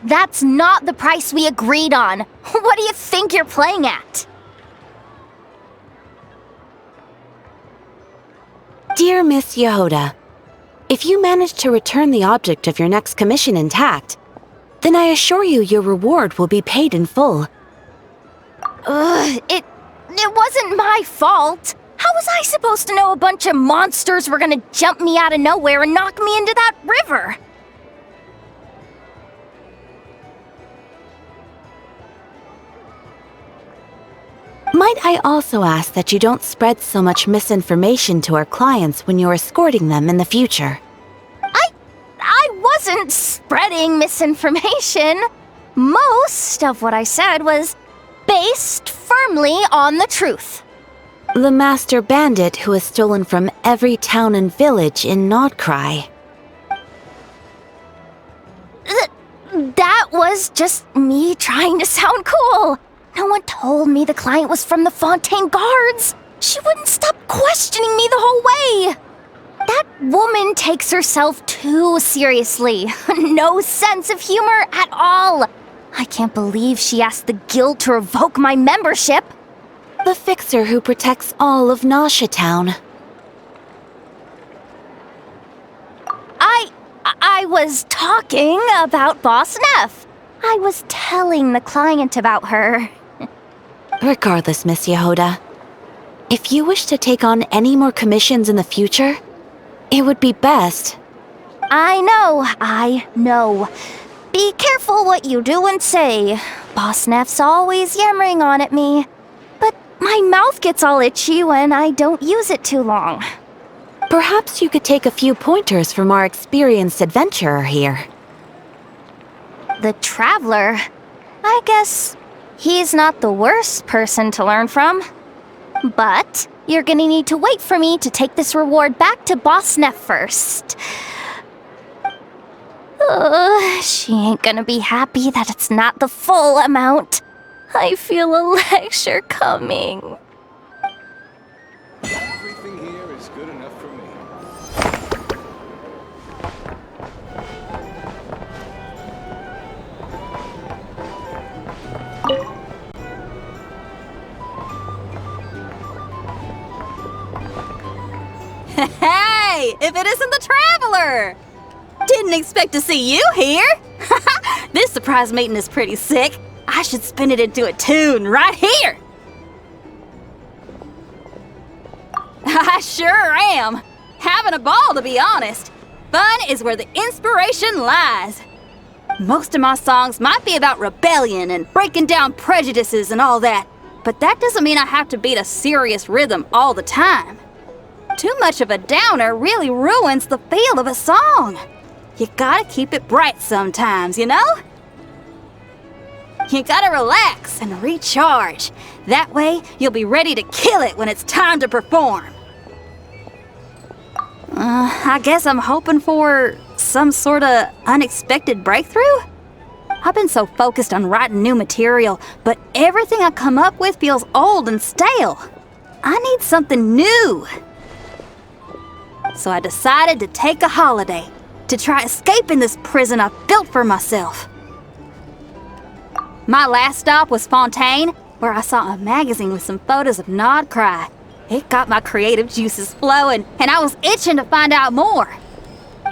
That's not the price we agreed on. What do you think you're playing at? Dear Miss Yehoda, if you manage to return the object of your next commission intact, then I assure you your reward will be paid in full. It wasn't my fault. How was I supposed to know a bunch of monsters were gonna jump me out of nowhere and knock me into that river? Might I also ask that you don't spread so much misinformation to our clients when you're escorting them in the future? I wasn't spreading misinformation. Most of what I said was based firmly on the truth. The master bandit who has stolen from every town and village in Nod-Krai. That was just me trying to sound cool. No one told me the client was from the Fontaine Guards. She wouldn't stop questioning me the whole way. That woman takes herself too seriously. No sense of humor at all. I can't believe she asked the guild to revoke my membership. The fixer who protects all of Nasha Town. I was talking about Boss Neff. I was telling the client about her. Regardless, Miss Yehoda, if you wish to take on any more commissions in the future, it would be best. I know. Be careful what you do and say. Boss Neff's always yammering on at me. But my mouth gets all itchy when I don't use it too long. Perhaps you could take a few pointers from our experienced adventurer here. The Traveler? I guess he's not the worst person to learn from. But you're gonna need to wait for me to take this reward back to Boss Neff first. She ain't gonna be happy that it's not the full amount. I feel a lecture coming. Everything here is good enough for me. Hey, if it isn't the Traveler! Didn't expect to see you here. This surprise meeting is pretty sick. I should spin it into a tune right here. I sure am. Having a ball, to be honest. Fun is where the inspiration lies. Most of my songs might be about rebellion and breaking down prejudices and all that, but that doesn't mean I have to beat a serious rhythm all the time. Too much of a downer really ruins the feel of a song. You gotta keep it bright sometimes, you know? You gotta relax and recharge. That way, you'll be ready to kill it when it's time to perform. I guess I'm hoping for some sort of unexpected breakthrough? I've been so focused on writing new material, but everything I come up with feels old and stale. I need something new. So I decided to take a holiday to try escaping this prison I've built for myself. My last stop was Fontaine, where I saw a magazine with some photos of Nod-Krai. It got my creative juices flowing, and I was itching to find out more.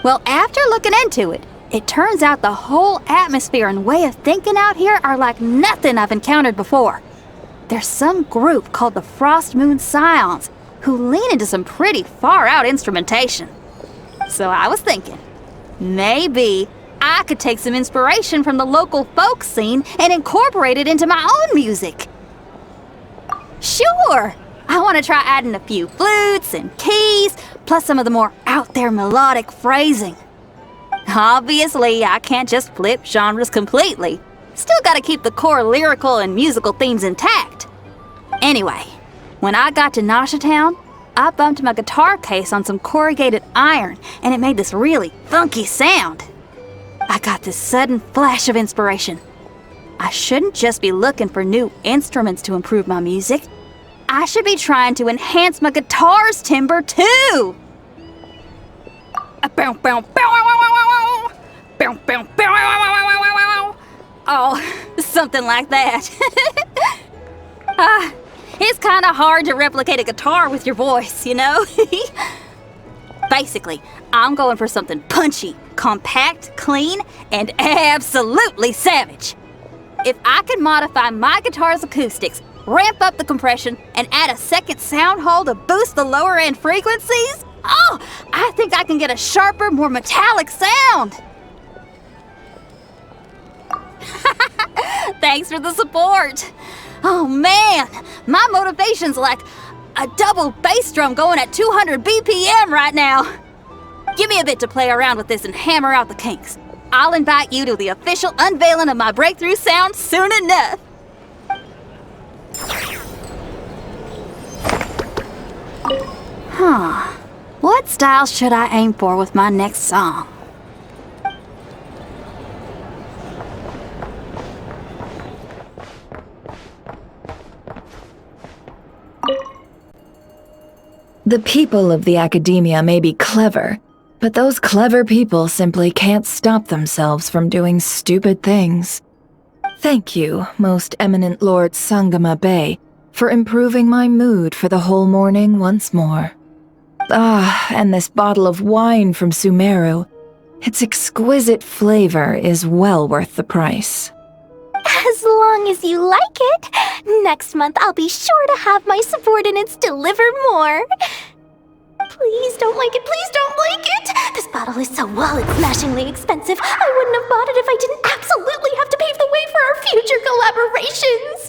Well, after looking into it, it turns out the whole atmosphere and way of thinking out here are like nothing I've encountered before. There's some group called the Frost Moon Scions who lean into some pretty far-out instrumentation. So I was thinking, maybe I could take some inspiration from the local folk scene and incorporate it into my own music. Sure! I want to try adding a few flutes and keys, plus some of the more out-there melodic phrasing. Obviously, I can't just flip genres completely. Still gotta keep the core lyrical and musical themes intact. Anyway, when I got to Nasha Town, I bumped my guitar case on some corrugated iron, and it made this really funky sound. I got this sudden flash of inspiration. I shouldn't just be looking for new instruments to improve my music. I should be trying to enhance my guitar's timbre too. Oh, something like that. It's kind of hard to replicate a guitar with your voice, you know? Basically, I'm going for something punchy, compact, clean, and absolutely savage. If I can modify my guitar's acoustics, ramp up the compression, and add a second sound hole to boost the lower end frequencies, oh, I think I can get a sharper, more metallic sound. Thanks for the support. Oh man, my motivation's like a double bass drum going at 200 BPM right now. Give me a bit to play around with this and hammer out the kinks. I'll invite you to the official unveiling of my breakthrough sound soon enough. What style should I aim for with my next song? The people of the academia may be clever, but those clever people simply can't stop themselves from doing stupid things. Thank you, most eminent Lord Sangama Bey, for improving my mood for the whole morning once more. Ah, and this bottle of wine from Sumeru. Its exquisite flavor is well worth the price. As long as you like it. Next month, I'll be sure to have my subordinates deliver more. Please don't like it, please don't like it! This bottle is so wallet-smashingly expensive, I wouldn't have bought it if I didn't absolutely have to pave the way for our future collaborations!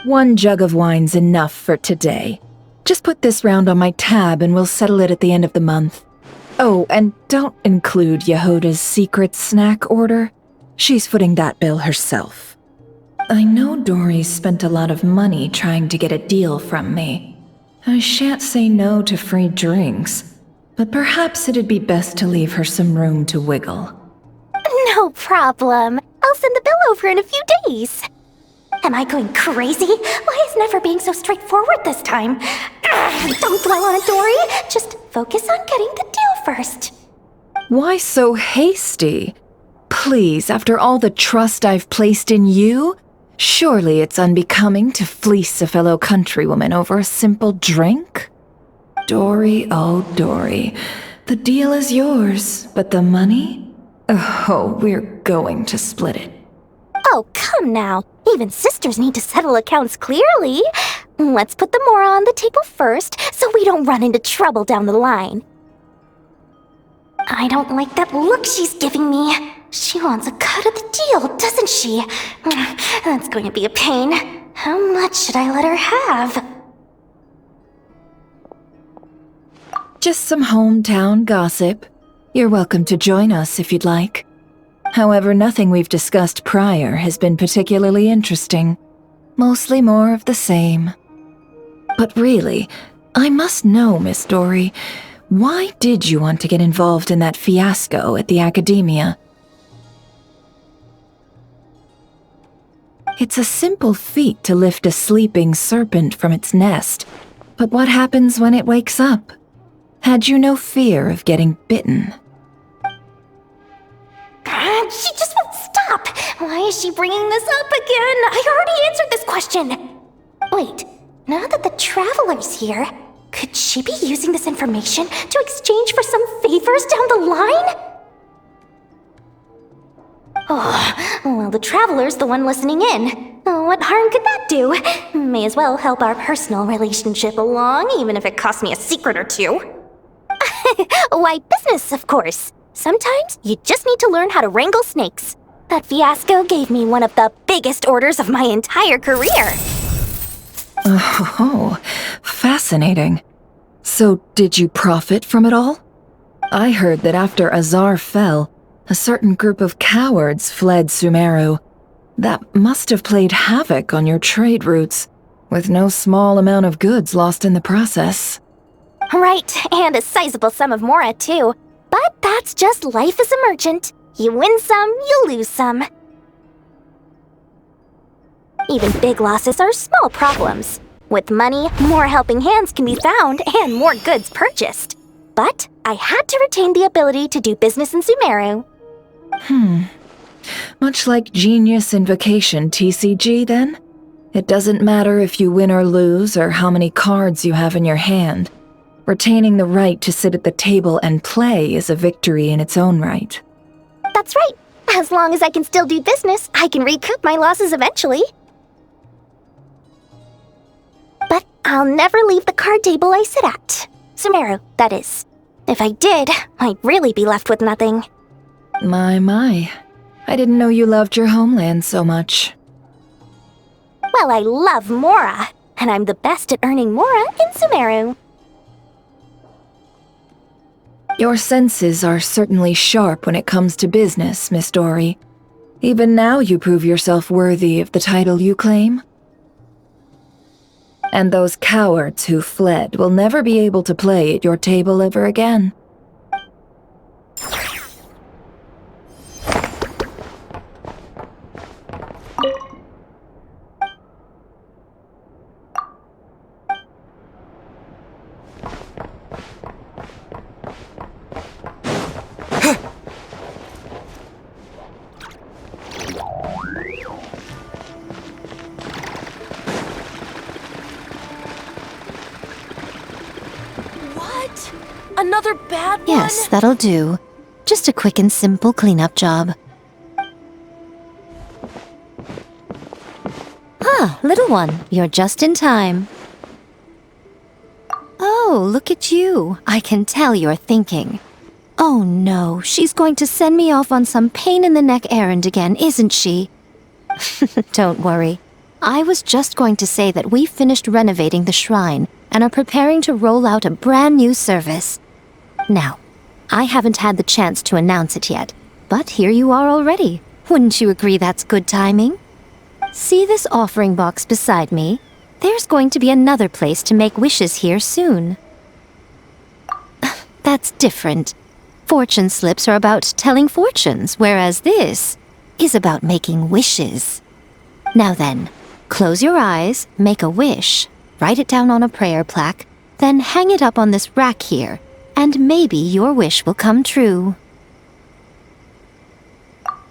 One jug of wine's enough for today. Just put this round on my tab and we'll settle it at the end of the month. Oh, and don't include Yehoda's secret snack order. She's footing that bill herself. I know Dory's spent a lot of money trying to get a deal from me. I shan't say no to free drinks, but perhaps it'd be best to leave her some room to wiggle. No problem. I'll send the bill over in a few days. Am I going crazy? Why is Never being so straightforward this time? Don't dwell on it, Dory. Just focus on getting the deal first. Why so hasty? Please, after all the trust I've placed in you, surely it's unbecoming to fleece a fellow countrywoman over a simple drink? Dory, oh Dory, the deal is yours, but the money? Oh, we're going to split it. Oh, come now. Even sisters need to settle accounts clearly. Let's put the mora on the table first, so we don't run into trouble down the line. I don't like that look she's giving me. She wants a cut of the deal, doesn't she? That's going to be a pain. How much should I let her have? Just some hometown gossip. You're welcome to join us if you'd like. However, nothing we've discussed prior has been particularly interesting. Mostly more of the same. But really, I must know, Miss Dory, why did you want to get involved in that fiasco at the academia? It's a simple feat to lift a sleeping serpent from its nest, but what happens when it wakes up? Had you no fear of getting bitten? She just won't stop! Why is she bringing this up again? I already answered this question! Wait, now that the Traveler's here, could she be using this information to exchange for some favors down the line? Oh, well, the Traveler's the one listening in. What harm could that do? May as well help our personal relationship along, even if it costs me a secret or two. Why, business, of course. Sometimes you just need to learn how to wrangle snakes. That fiasco gave me one of the biggest orders of my entire career. Oh, fascinating. So, did you profit from it all? I heard that after Azar fell, a certain group of cowards fled Sumeru. That must have played havoc on your trade routes, with no small amount of goods lost in the process. Right, and a sizable sum of mora, too. But that's just life as a merchant. You win some, you lose some. Even big losses are small problems. With money, more helping hands can be found and more goods purchased. But I had to retain the ability to do business in Sumeru. Much like Genius Invocation TCG, then? It doesn't matter if you win or lose or how many cards you have in your hand. Retaining the right to sit at the table and play is a victory in its own right. That's right. As long as I can still do business, I can recoup my losses eventually. But I'll never leave the card table I sit at. Sumeru, that is. If I did, I'd really be left with nothing. My. I didn't know you loved your homeland so much. Well, I love Mora, and I'm the best at earning Mora in Sumeru. Your senses are certainly sharp when it comes to business, Miss Dory. Even now you prove yourself worthy of the title you claim. And those cowards who fled will never be able to play at your table ever again. What? Another bad one? Yes, that'll do. Just a quick and simple cleanup job. Ah, little one, you're just in time. Oh, look at you. I can tell you're thinking. Oh no, she's going to send me off on some pain-in-the-neck errand again, isn't she? Don't worry. I was just going to say that we finished renovating the shrine and are preparing to roll out a brand new service. Now, I haven't had the chance to announce it yet, but here you are already. Wouldn't you agree that's good timing? See this offering box beside me? There's going to be another place to make wishes here soon. That's different. Fortune slips are about telling fortunes, whereas this is about making wishes. Now then, close your eyes, make a wish, write it down on a prayer plaque, then hang it up on this rack here, and maybe your wish will come true.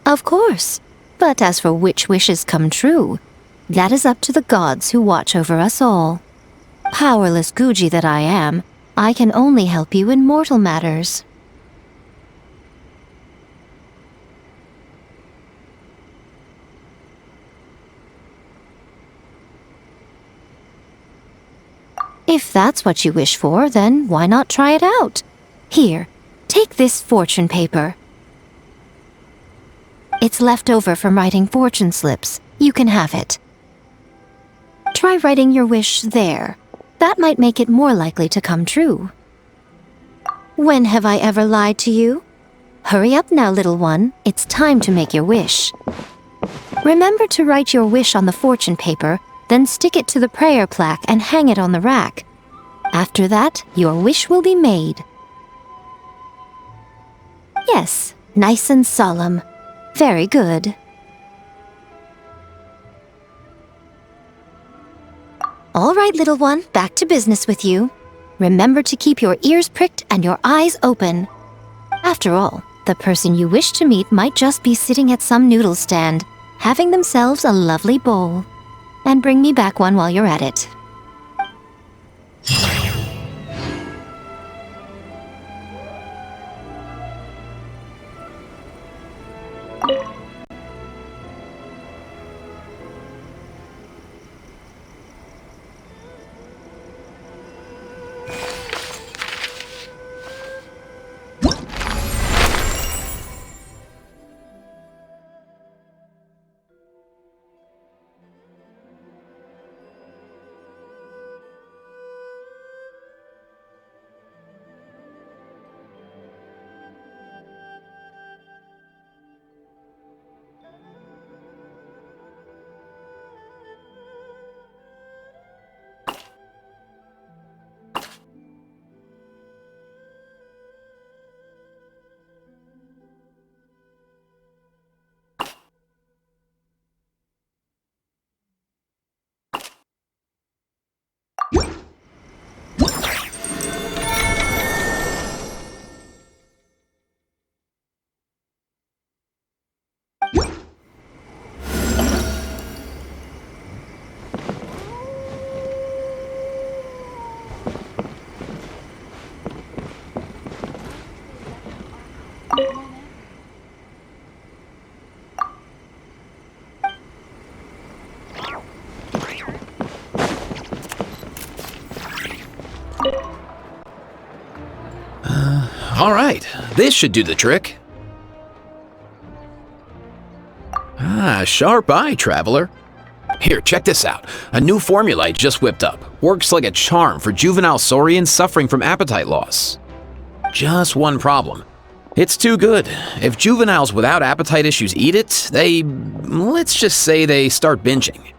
Of course, but as for which wishes come true, that is up to the gods who watch over us all. Powerless Guji that I am, I can only help you in mortal matters. If that's what you wish for, then why not try it out? Here, take this fortune paper. It's left over from writing fortune slips. You can have it. Try writing your wish there. That might make it more likely to come true. When have I ever lied to you? Hurry up now, little one. It's time to make your wish. Remember to write your wish on the fortune paper, then stick it to the prayer plaque and hang it on the rack. After that, your wish will be made. Yes, nice and solemn. Very good. All right, little one, back to business with you. Remember to keep your ears pricked and your eyes open. After all, the person you wish to meet might just be sitting at some noodle stand, having themselves a lovely bowl. And bring me back one while you're at it. All right, this should do the trick. Sharp eye, traveler. Here, check this out. A new formula I just whipped up. Works like a charm for juvenile saurians suffering from appetite loss. Just one problem. It's too good. If juveniles without appetite issues eat it, let's just say they start binging.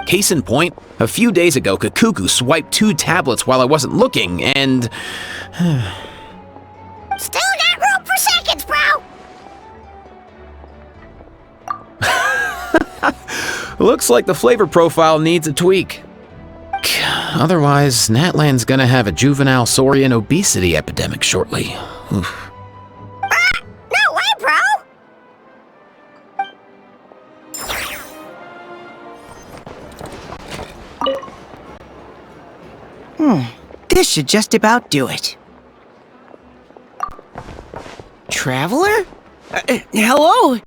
Case in point, a few days ago, Kakuku swiped 2 tablets while I wasn't looking, and... Still got room for seconds, bro! Looks like the flavor profile needs a tweak. Otherwise, Natlan's gonna have a juvenile saurian obesity epidemic shortly. Oof. No way, bro! This should just about do it. Traveler? Hello?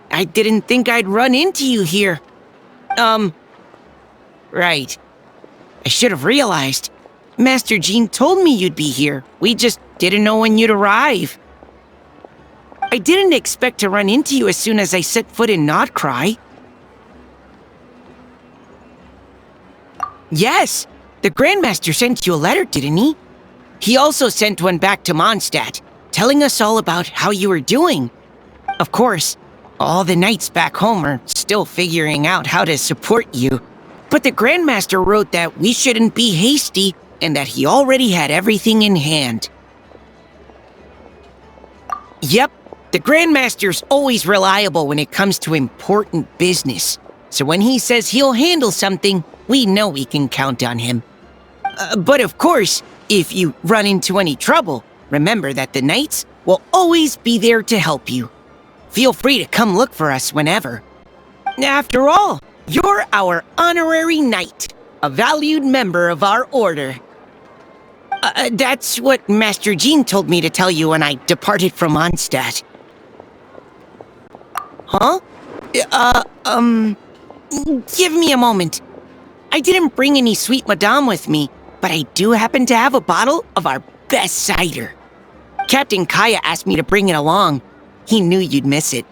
I didn't think I'd run into you here. Right. I should have realized. Master Jean told me you'd be here. We just didn't know when you'd arrive. I didn't expect to run into you as soon as I set foot in Nod-Krai. Yes, the Grandmaster sent you a letter, didn't he? He also sent one back to Mondstadt, telling us all about how you were doing. Of course, all the knights back home are still figuring out how to support you. But the Grandmaster wrote that we shouldn't be hasty and that he already had everything in hand. Yep, the Grandmaster's always reliable when it comes to important business. So when he says he'll handle something, we know we can count on him. But of course, if you run into any trouble, remember that the knights will always be there to help you. Feel free to come look for us whenever. After all, you're our honorary knight, a valued member of our order. That's what Master Jean told me to tell you when I departed from Mondstadt. Huh? Give me a moment. I didn't bring any sweet madame with me, but I do happen to have a bottle of our best cider. Captain Kaya asked me to bring it along. He knew you'd miss it.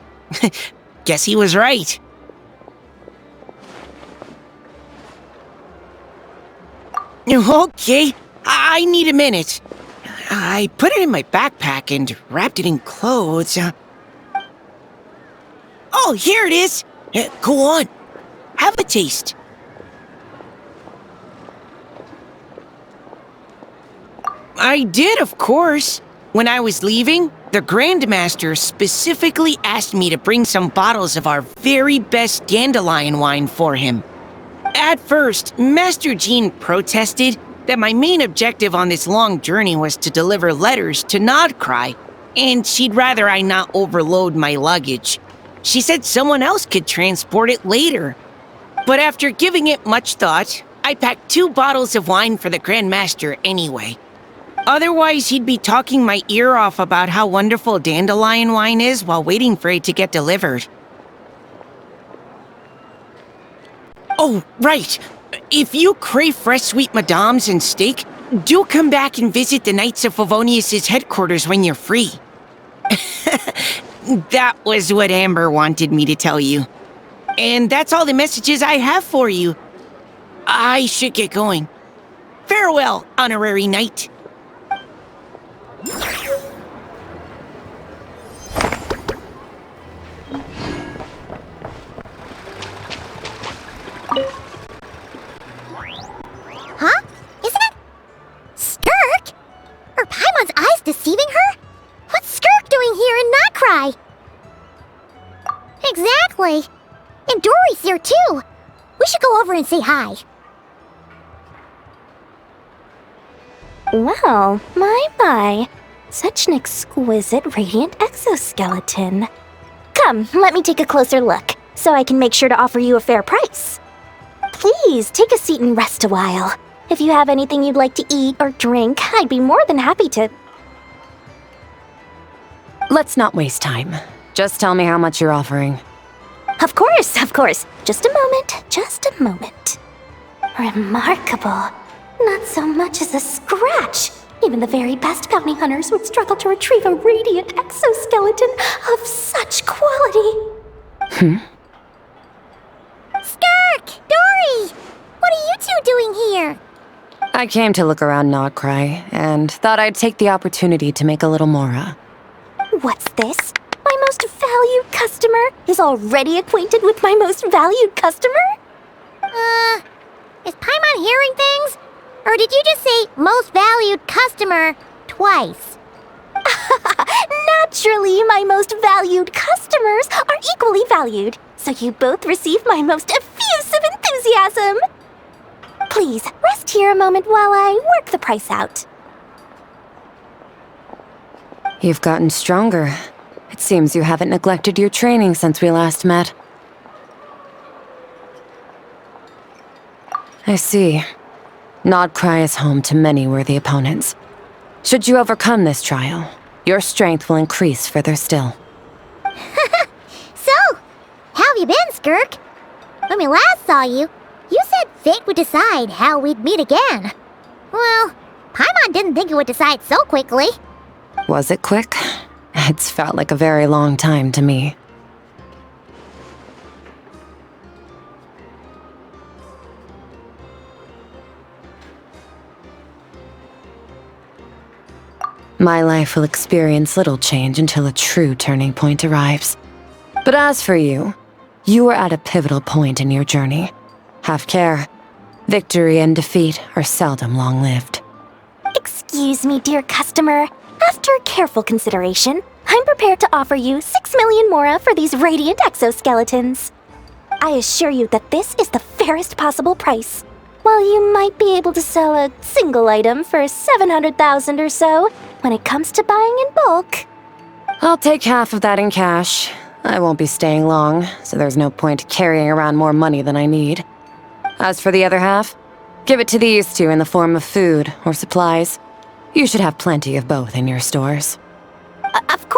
Guess he was right. Okay, I need a minute. I put it in my backpack and wrapped it in clothes. Oh, here it is. Go on. Have a taste. I did, of course. When I was leaving, the Grandmaster specifically asked me to bring some bottles of our very best dandelion wine for him. At first, Master Jean protested that my main objective on this long journey was to deliver letters to Nod-Krai, and she'd rather I not overload my luggage. She said someone else could transport it later. But after giving it much thought, I packed 2 bottles of wine for the Grandmaster anyway. Otherwise, he'd be talking my ear off about how wonderful dandelion wine is while waiting for it to get delivered. Oh, right. If you crave fresh sweet madames and steak, do come back and visit the Knights of Favonius' headquarters when you're free. That was what Amber wanted me to tell you. And that's all the messages I have for you. I should get going. Farewell, honorary knight. Huh? Isn't it... Skirk? Are Paimon's eyes deceiving her? What's Skirk doing here in Nod-Krai? Exactly. And Dory's here too. We should go over and say hi. Well, my. Such an exquisite radiant exoskeleton. Come, let me take a closer look, so I can make sure to offer you a fair price. Please, take a seat and rest a while. If you have anything you'd like to eat or drink, I'd be more than happy to... Let's not waste time. Just tell me how much you're offering. Of course. Just a moment. Remarkable. Not so much as a scratch. Even the very best bounty hunters would struggle to retrieve a radiant exoskeleton of such quality. Skirk! Dory! What are you two doing here? I came to look around Nod-Krai, and thought I'd take the opportunity to make a little mora. What's this? My most valued customer is already acquainted with my most valued customer? Is Paimon hearing things? Or did you just say most valued customer twice? Naturally, my most valued customers are equally valued, so you both receive my most effusive enthusiasm. Please, rest here a moment while I work the price out. You've gotten stronger. It seems you haven't neglected your training since we last met. I see. Nod-Krai is home to many worthy opponents. Should you overcome this trial, your strength will increase further still. So, how have you been, Skirk? When we last saw you, you said fate would decide how we'd meet again. Well, Paimon didn't think it would decide so quickly. Was it quick? It's felt like a very long time to me. My life will experience little change until a true turning point arrives. But as for you, you are at a pivotal point in your journey. Have care. Victory and defeat are seldom long-lived. Excuse me, dear customer. After careful consideration, I'm prepared to offer you 6 million mora for these radiant exoskeletons. I assure you that this is the fairest possible price. While you might be able to sell a single item for 700,000 or so, when it comes to buying in bulk... I'll take half of that in cash. I won't be staying long, so there's no point carrying around more money than I need. As for the other half, give it to these two in the form of food or supplies. You should have plenty of both in your stores. Of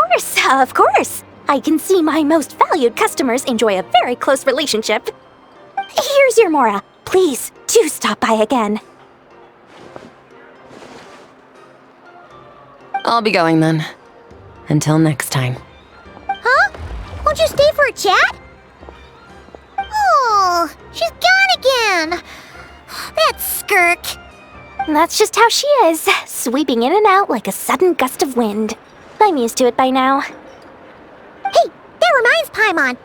course. I can see my most valued customers enjoy a very close relationship. Here's your mora. Please, do stop by again. I'll be going then. Until next time. Huh? Won't you stay for a chat? Oh, she's gone again. That's Skirk. That's just how she is, sweeping in and out like a sudden gust of wind. I'm used to it by now. Hey, that reminds Paimon.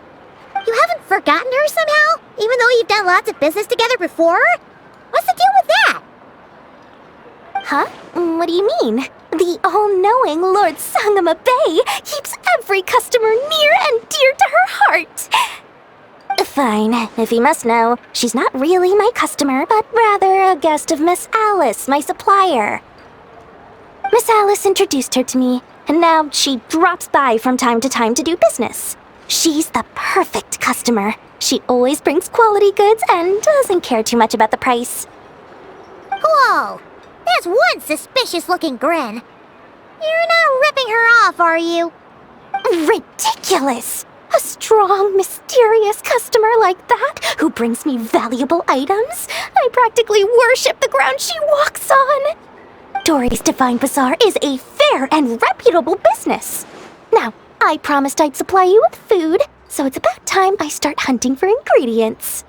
You haven't forgotten her somehow? Even though you've done lots of business together before? What's the deal with that? Huh? What do you mean? The all-knowing Lord Sangama Bay keeps every customer near and dear to her heart. Fine, if you must know, she's not really my customer, but rather a guest of Miss Alice, my supplier. Miss Alice introduced her to me, and now she drops by from time to time to do business. She's the perfect customer. She always brings quality goods and doesn't care too much about the price. Whoa! That's one suspicious-looking grin. You're not ripping her off, are you? Ridiculous! A strong, mysterious customer like that who brings me valuable items? I practically worship the ground she walks on. Dory's Divine Bazaar is a fair and reputable business. Now, I promised I'd supply you with food, so it's about time I start hunting for ingredients.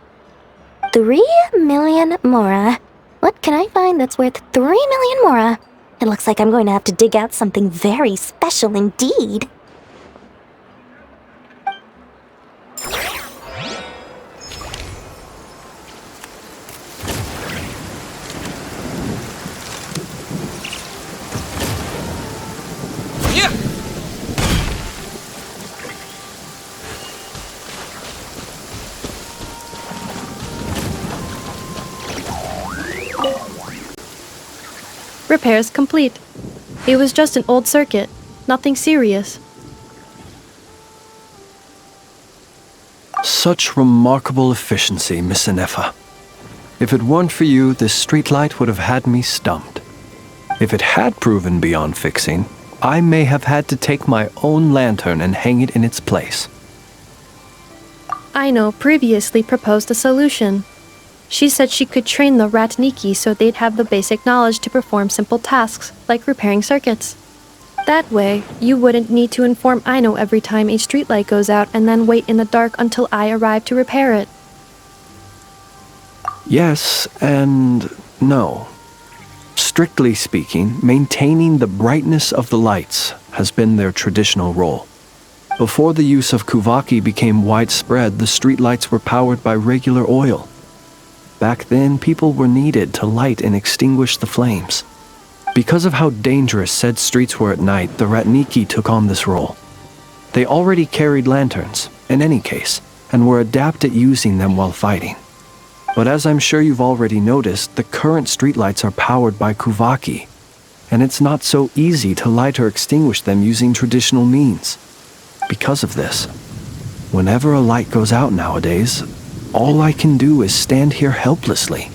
3 million mora. What can I find that's worth 3 million mora? It looks like I'm going to have to dig out something very special indeed. Repairs complete. It was just an old circuit, nothing serious. Such remarkable efficiency, Miss Inefa. If it weren't for you, this streetlight would have had me stumped. If it had proven beyond fixing, I may have had to take my own lantern and hang it in its place. Aino previously proposed a solution. She said she could train the Ratniki so they'd have the basic knowledge to perform simple tasks, like repairing circuits. That way, you wouldn't need to inform Aino every time a streetlight goes out and then wait in the dark until I arrive to repair it. Yes and no. Strictly speaking, maintaining the brightness of the lights has been their traditional role. Before the use of kuvaki became widespread, the streetlights were powered by regular oil. Back then, people were needed to light and extinguish the flames. Because of how dangerous said streets were at night, the Ratniki took on this role. They already carried lanterns, in any case, and were adept at using them while fighting. But as I'm sure you've already noticed, the current streetlights are powered by kuvaki, and it's not so easy to light or extinguish them using traditional means. Because of this, whenever a light goes out nowadays, all I can do is stand here helplessly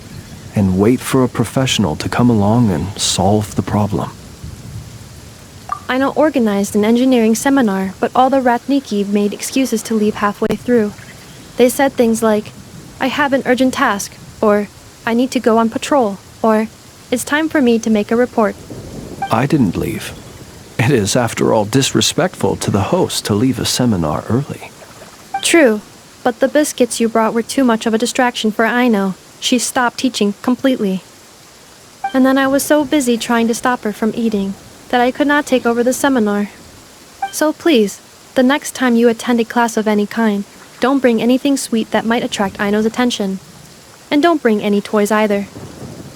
and wait for a professional to come along and solve the problem. Aino organized an engineering seminar, but all the Ratniki made excuses to leave halfway through. They said things like, I have an urgent task, or I need to go on patrol, or it's time for me to make a report. I didn't leave. It is, after all, disrespectful to the host to leave a seminar early. True, but the biscuits you brought were too much of a distraction for Aino. She stopped teaching completely. And then I was so busy trying to stop her from eating that I could not take over the seminar. So please, the next time you attend a class of any kind, don't bring anything sweet that might attract Aino's attention. And don't bring any toys either.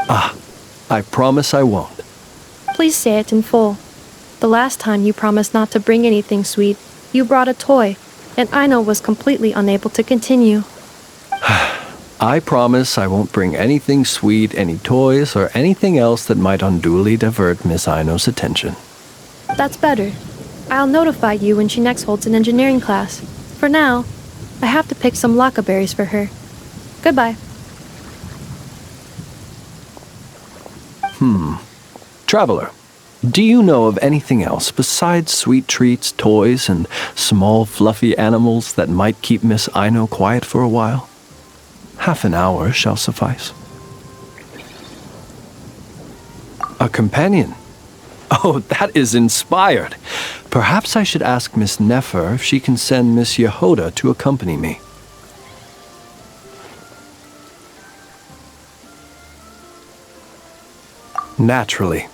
I promise I won't. Please say it in full. The last time you promised not to bring anything sweet, you brought a toy, and Aino was completely unable to continue. I promise I won't bring anything sweet, any toys, or anything else that might unduly divert Miss Aino's attention. That's better. I'll notify you when she next holds an engineering class. For now, I have to pick some laka berries for her. Goodbye. Traveler, do you know of anything else besides sweet treats, toys, and small fluffy animals that might keep Miss Aino quiet for a while? Half an hour shall suffice. A companion? Oh, that is inspired. Perhaps I should ask Miss Nefer if she can send Miss Yehoda to accompany me. Naturally.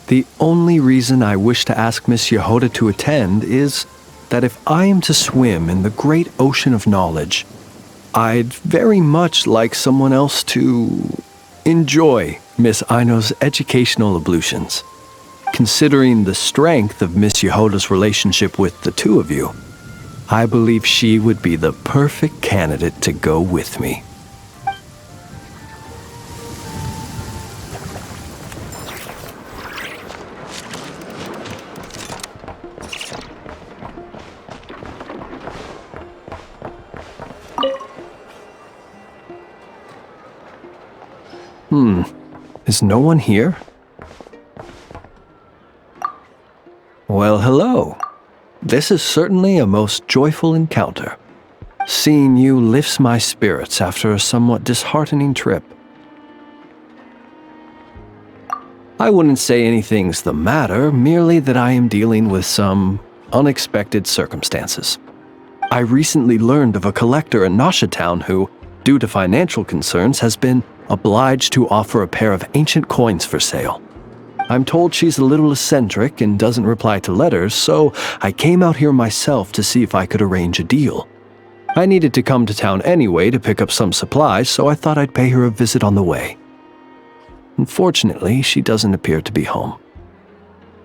The only reason I wish to ask Miss Yehoda to attend is that if I am to swim in the great ocean of knowledge, I'd very much like someone else to enjoy Miss Aino's educational ablutions. Considering the strength of Miss Yehoda's relationship with the two of you, I believe she would be the perfect candidate to go with me. Is no one here? Well, hello. This is certainly a most joyful encounter. Seeing you lifts my spirits after a somewhat disheartening trip. I wouldn't say anything's the matter, merely that I am dealing with some unexpected circumstances. I recently learned of a collector in Nasha Town who, due to financial concerns, has been obliged to offer a pair of ancient coins for sale. I'm told she's a little eccentric and doesn't reply to letters, so I came out here myself to see if I could arrange a deal. I needed to come to town anyway to pick up some supplies, so I thought I'd pay her a visit on the way. Unfortunately, she doesn't appear to be home.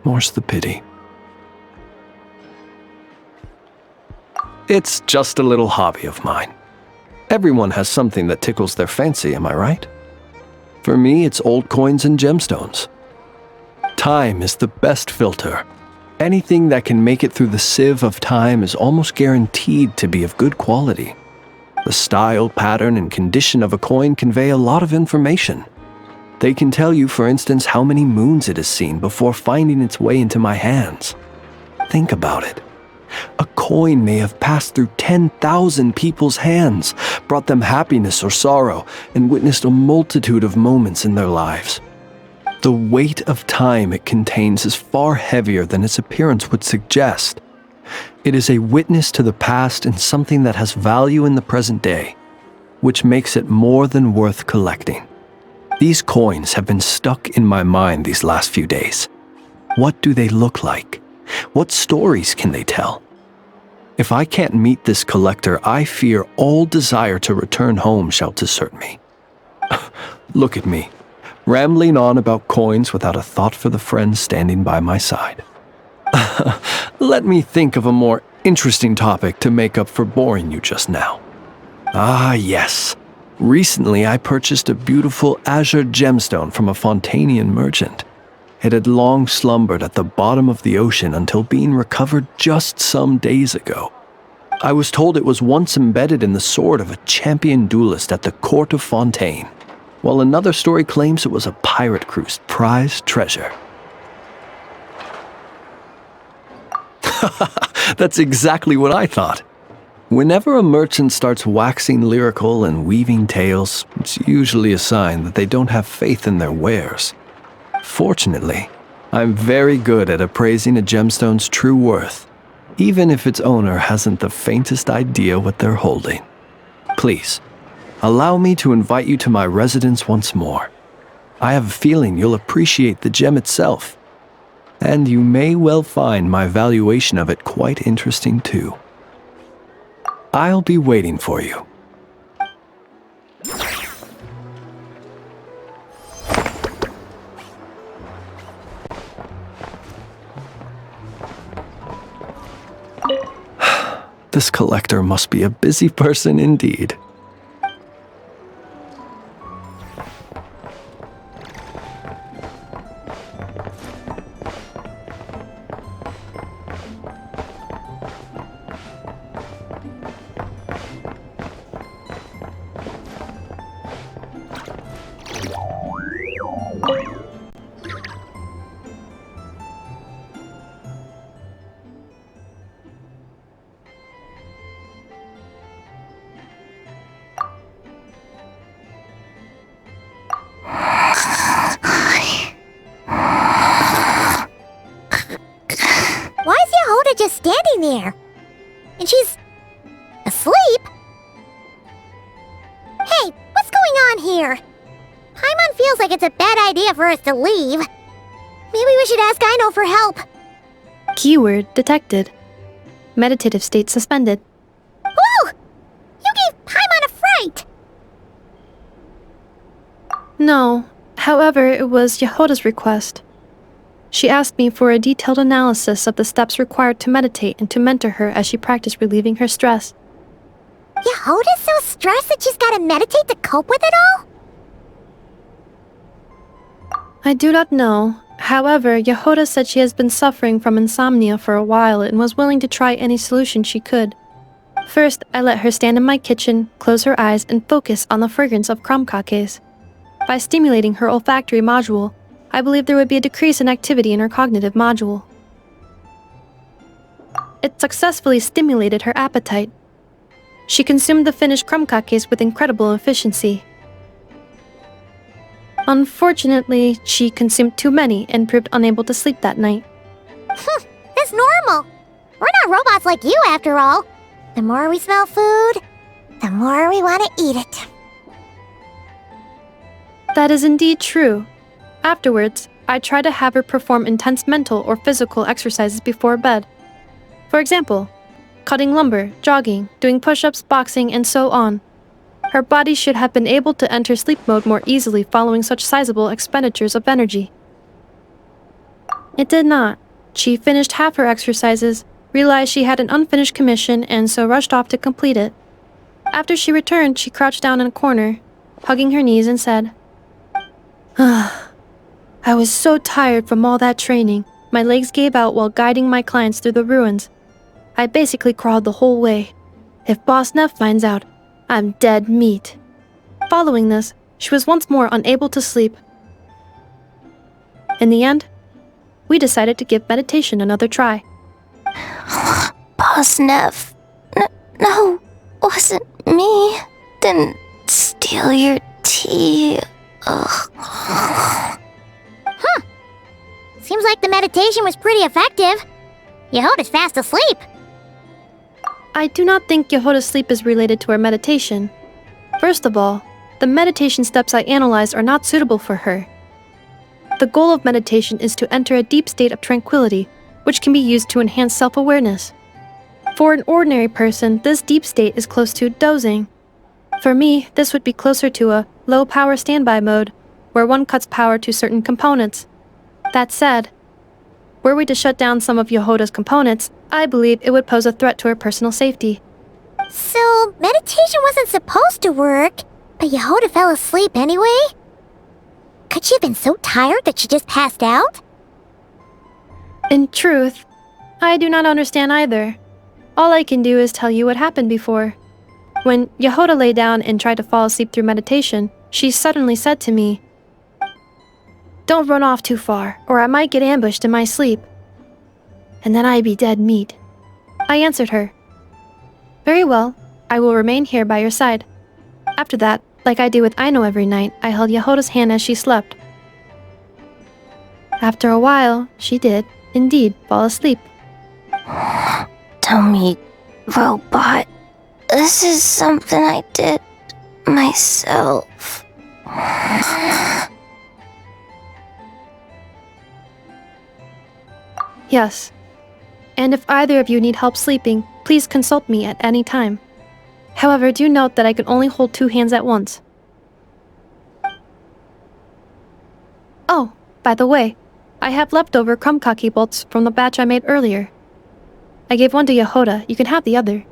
More's the pity. It's just a little hobby of mine. Everyone has something that tickles their fancy, am I right? For me, it's old coins and gemstones. Time is the best filter. Anything that can make it through the sieve of time is almost guaranteed to be of good quality. The style, pattern, and condition of a coin convey a lot of information. They can tell you, for instance, how many moons it has seen before finding its way into my hands. Think about it. A coin may have passed through 10,000 people's hands, brought them happiness or sorrow, and witnessed a multitude of moments in their lives. The weight of time it contains is far heavier than its appearance would suggest. It is a witness to the past and something that has value in the present day, which makes it more than worth collecting. These coins have been stuck in my mind these last few days. What do they look like? What stories can they tell? If I can't meet this collector, I fear all desire to return home shall desert me. Look at me, rambling on about coins without a thought for the friend standing by my side. Let me think of a more interesting topic to make up for boring you just now. Ah, yes. Recently, I purchased a beautiful azure gemstone from a Fontanian merchant. It had long slumbered at the bottom of the ocean until being recovered just some days ago. I was told it was once embedded in the sword of a champion duelist at the court of Fontaine, while another story claims it was a pirate crew's prized treasure. That's exactly what I thought. Whenever a merchant starts waxing lyrical and weaving tales, it's usually a sign that they don't have faith in their wares. Fortunately, I'm very good at appraising a gemstone's true worth, even if its owner hasn't the faintest idea what they're holding. Please, allow me to invite you to my residence once more. I have a feeling you'll appreciate the gem itself, and you may well find my valuation of it quite interesting too. I'll be waiting for you. This collector must be a busy person indeed. Just standing there. And she's asleep? Hey, what's going on here? Paimon feels like it's a bad idea for us to leave. Maybe we should ask Aino for help. Keyword detected. Meditative state suspended. Whoa! You gave Paimon a fright! No. However, it was Yehoda's request. She asked me for a detailed analysis of the steps required to meditate and to mentor her as she practiced relieving her stress. Yehoda's so stressed that she's gotta meditate to cope with it all? I do not know. However, Yehoda said she has been suffering from insomnia for a while and was willing to try any solution she could. First, I let her stand in my kitchen, close her eyes, and focus on the fragrance of crumb-kakes. By stimulating her olfactory module, I believe there would be a decrease in activity in her cognitive module. It successfully stimulated her appetite. She consumed the finished crumb-kakes with incredible efficiency. Unfortunately, she consumed too many and proved unable to sleep that night. That's normal. We're not robots like you, after all. The more we smell food, the more we want to eat it. That is indeed true. Afterwards, I try to have her perform intense mental or physical exercises before bed. For example, cutting lumber, jogging, doing push-ups, boxing, and so on. Her body should have been able to enter sleep mode more easily following such sizable expenditures of energy. It did not. She finished half her exercises, realized she had an unfinished commission, and so rushed off to complete it. After she returned, she crouched down in a corner, hugging her knees, and said, I was so tired from all that training. My legs gave out while guiding my clients through the ruins. I basically crawled the whole way. If Boss Neff finds out, I'm dead meat. Following this, she was once more unable to sleep. In the end, we decided to give meditation another try. Boss Neff. No, wasn't me. Didn't steal your tea. Huh. Seems like the meditation was pretty effective. Yehoda's fast asleep. I do not think Yehoda's sleep is related to her meditation. First of all, the meditation steps I analyzed are not suitable for her. The goal of meditation is to enter a deep state of tranquility, which can be used to enhance self-awareness. For an ordinary person, this deep state is close to dozing. For me, this would be closer to a low-power standby mode, where one cuts power to certain components. That said, were we to shut down some of Yehoda's components, I believe it would pose a threat to her personal safety. So, meditation wasn't supposed to work, but Yehoda fell asleep anyway? Could she have been so tired that she just passed out? In truth, I do not understand either. All I can do is tell you what happened before. When Yehoda lay down and tried to fall asleep through meditation, she suddenly said to me, "Don't run off too far, or I might get ambushed in my sleep. And then I'd be dead meat." I answered her, "Very well, I will remain here by your side." After that, like I do with Aino every night, I held Yehoda's hand as she slept. After a while, she did, indeed, fall asleep. Dummy robot. This is something I did myself. Yes. And if either of you need help sleeping, please consult me at any time. However, do note that I can only hold 2 hands at once. Oh, by the way, I have leftover krumkaki bolts from the batch I made earlier. I gave one to Yehoda. You can have the other.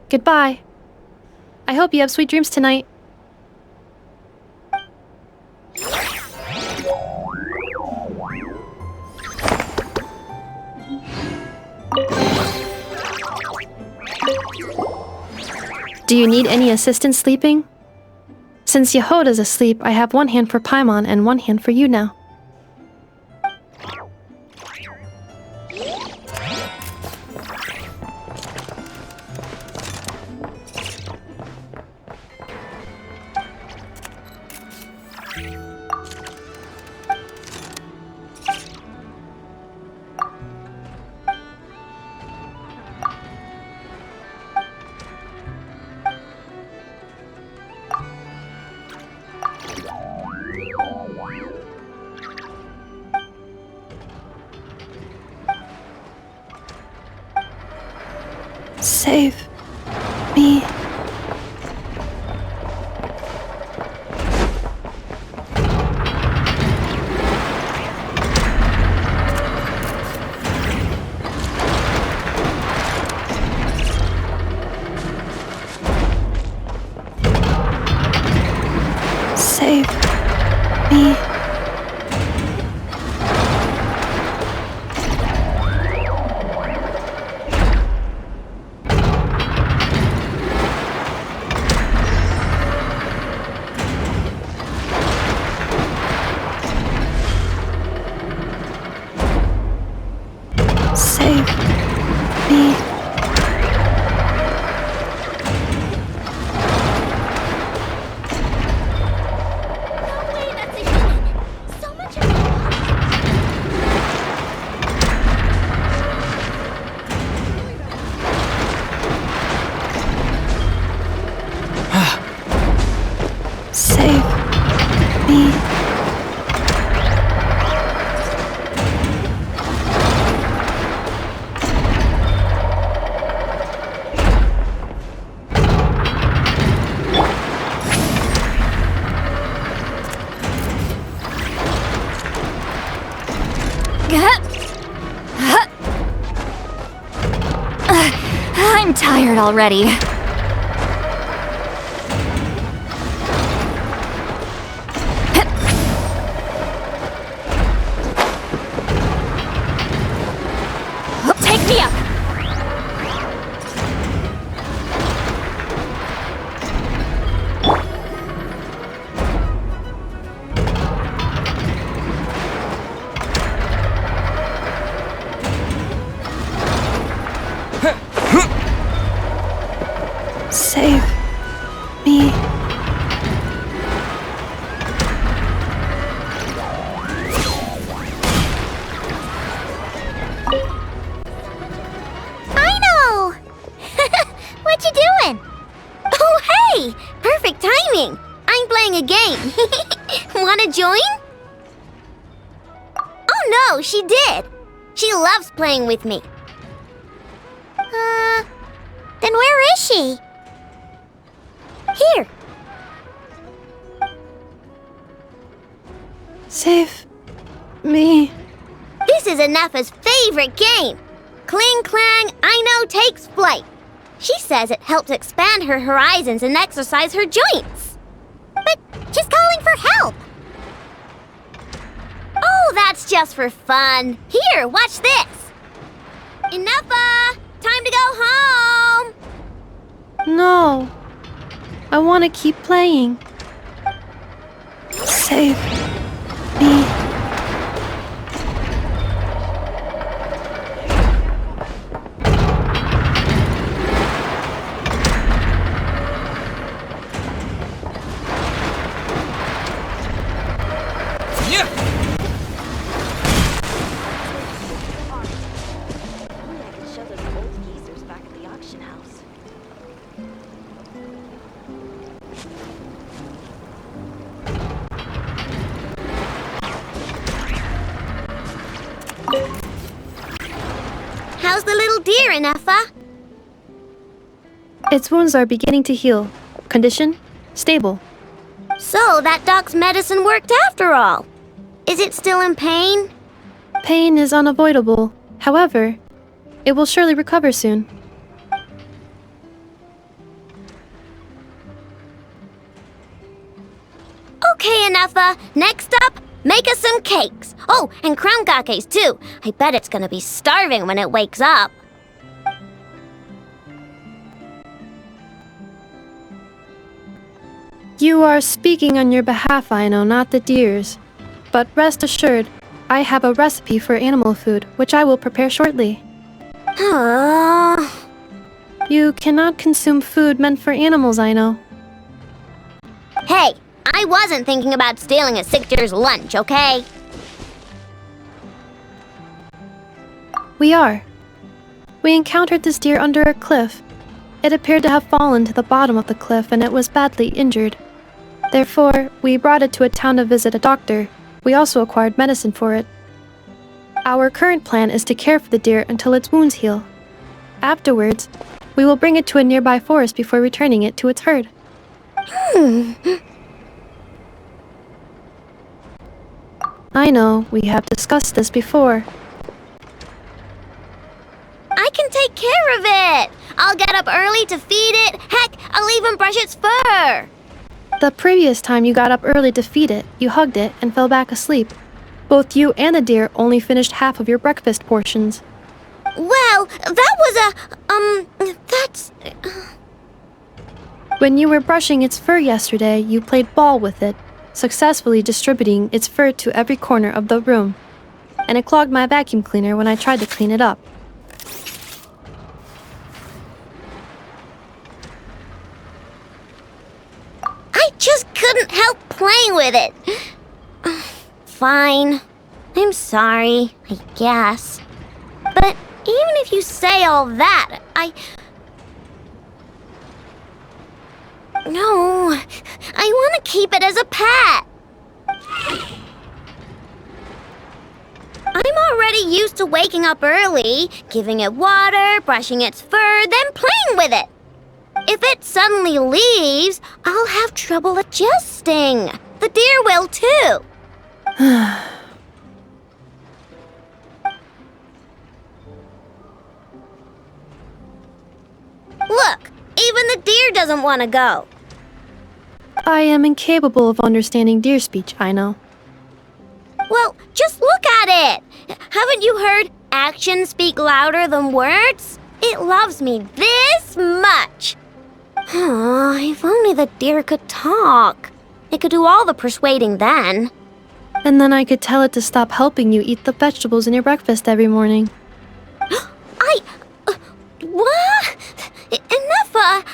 Goodbye. I hope you have sweet dreams tonight. Do you need any assistance sleeping? Since Yehoda's asleep, I have 1 hand for Paimon and 1 hand for you now. Save me. Save me. Save me. Save me. I'm tired already. Take me up! No, she did. She loves playing with me. Then where is she? Here. Save me. This is Anefa's favorite game. Cling Clang, I know, takes flight. She says it helps expand her horizons and exercise her joints. But she's calling for help. Oh, that's just for fun. Here, watch this. Anefa, time to go home. No. I want to keep playing. Save me. How's the little deer, Anefa? Its wounds are beginning to heal. Condition? Stable. So, that dog's medicine worked after all. Is it still in pain? Pain is unavoidable. However, it will surely recover soon. Okay, Anefa. Next up, make us some cakes. Oh, and crown kakes too. I bet it's gonna be starving when it wakes up. You are speaking on your behalf, I know, not the deer's. But rest assured, I have a recipe for animal food, which I will prepare shortly. You cannot consume food meant for animals, I know. Hey, I wasn't thinking about stealing a sick deer's lunch, okay? We are. We encountered this deer under a cliff. It appeared to have fallen to the bottom of the cliff and it was badly injured. Therefore, we brought it to a town to visit a doctor. We also acquired medicine for it. Our current plan is to care for the deer until its wounds heal. Afterwards, we will bring it to a nearby forest before returning it to its herd. I know, we have discussed this before. I can take care of it. I'll get up early to feed it. Heck, I'll even brush its fur. The previous time you got up early to feed it, you hugged it and fell back asleep. Both you and the deer only finished half of your breakfast portions. Well, that was that's... When you were brushing its fur yesterday, you played ball with it, successfully distributing its fur to every corner of the room. And it clogged my vacuum cleaner when I tried to clean it up. I just couldn't help playing with it. Fine. I'm sorry, I guess. But even if you say all that, No, I want to keep it as a pet. I'm already used to waking up early, giving it water, brushing its fur, then playing with it. If it suddenly leaves, I'll have trouble adjusting. The deer will too. Look, even the deer doesn't want to go. I am incapable of understanding deer speech, I know. Well, just look at it. Haven't you heard actions speak louder than words? It loves me this much. If only the deer could talk. It could do all the persuading then. And then I could tell it to stop helping you eat the vegetables in your breakfast every morning. What? Anefa,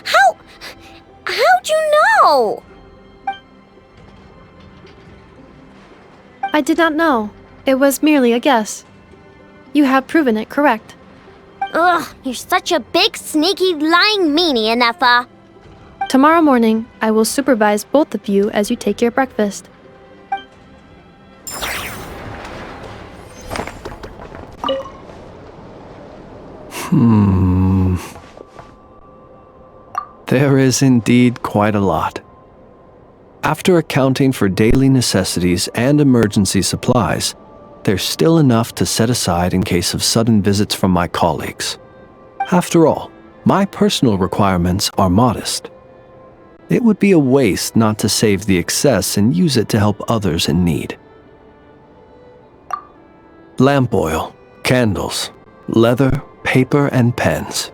how'd you know? I did not know. It was merely a guess. You have proven it correct. Ugh, you're such a big, sneaky, lying meanie, Anefa. Tomorrow morning, I will supervise both of you as you take your breakfast. There is indeed quite a lot. After accounting for daily necessities and emergency supplies, there's still enough to set aside in case of sudden visits from my colleagues. After all, my personal requirements are modest. It would be a waste not to save the excess and use it to help others in need. Lamp oil, candles, leather, paper, and pens.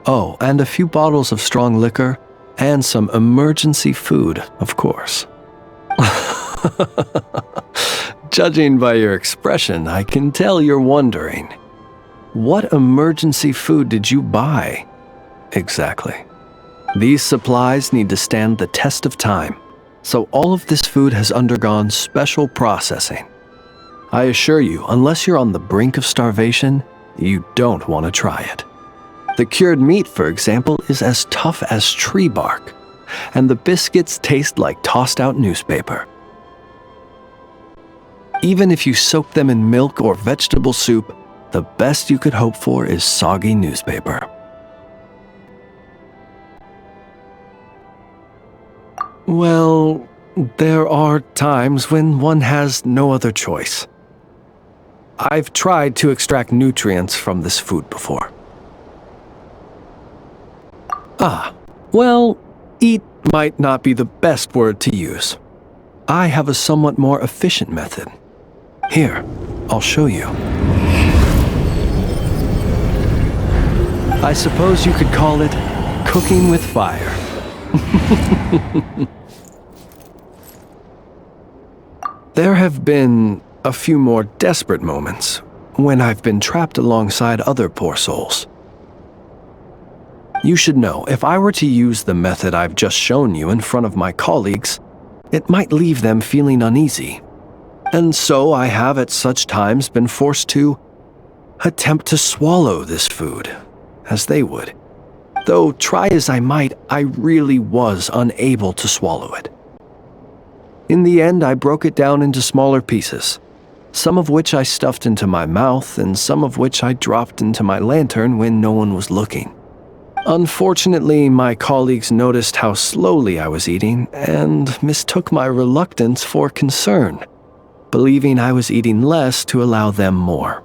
Oh, and a few bottles of strong liquor, and some emergency food, of course. Judging by your expression, I can tell you're wondering. What emergency food did you buy? Exactly. These supplies need to stand the test of time, so all of this food has undergone special processing. I assure you, unless you're on the brink of starvation, you don't want to try it. The cured meat, for example, is as tough as tree bark, and the biscuits taste like tossed-out newspaper. Even if you soak them in milk or vegetable soup, the best you could hope for is soggy newspaper. Well, there are times when one has no other choice. I've tried to extract nutrients from this food before. Well, eat might not be the best word to use. I have a somewhat more efficient method. Here, I'll show you. I suppose you could call it cooking with fire. There have been a few more desperate moments when I've been trapped alongside other poor souls. You should know, if I were to use the method I've just shown you in front of my colleagues, it might leave them feeling uneasy. And so I have at such times been forced to attempt to swallow this food, as they would. Though try as I might, I really was unable to swallow it. In the end, I broke it down into smaller pieces, some of which I stuffed into my mouth and some of which I dropped into my lantern when no one was looking. Unfortunately, my colleagues noticed how slowly I was eating and mistook my reluctance for concern, believing I was eating less to allow them more.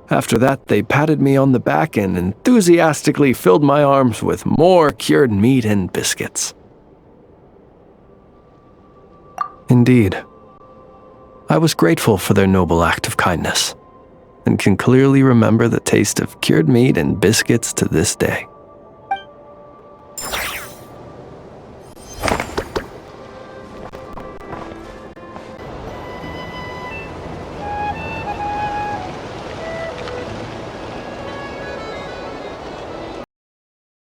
After that, they patted me on the back and enthusiastically filled my arms with more cured meat and biscuits. Indeed, I was grateful for their noble act of kindness, and can clearly remember the taste of cured meat and biscuits to this day.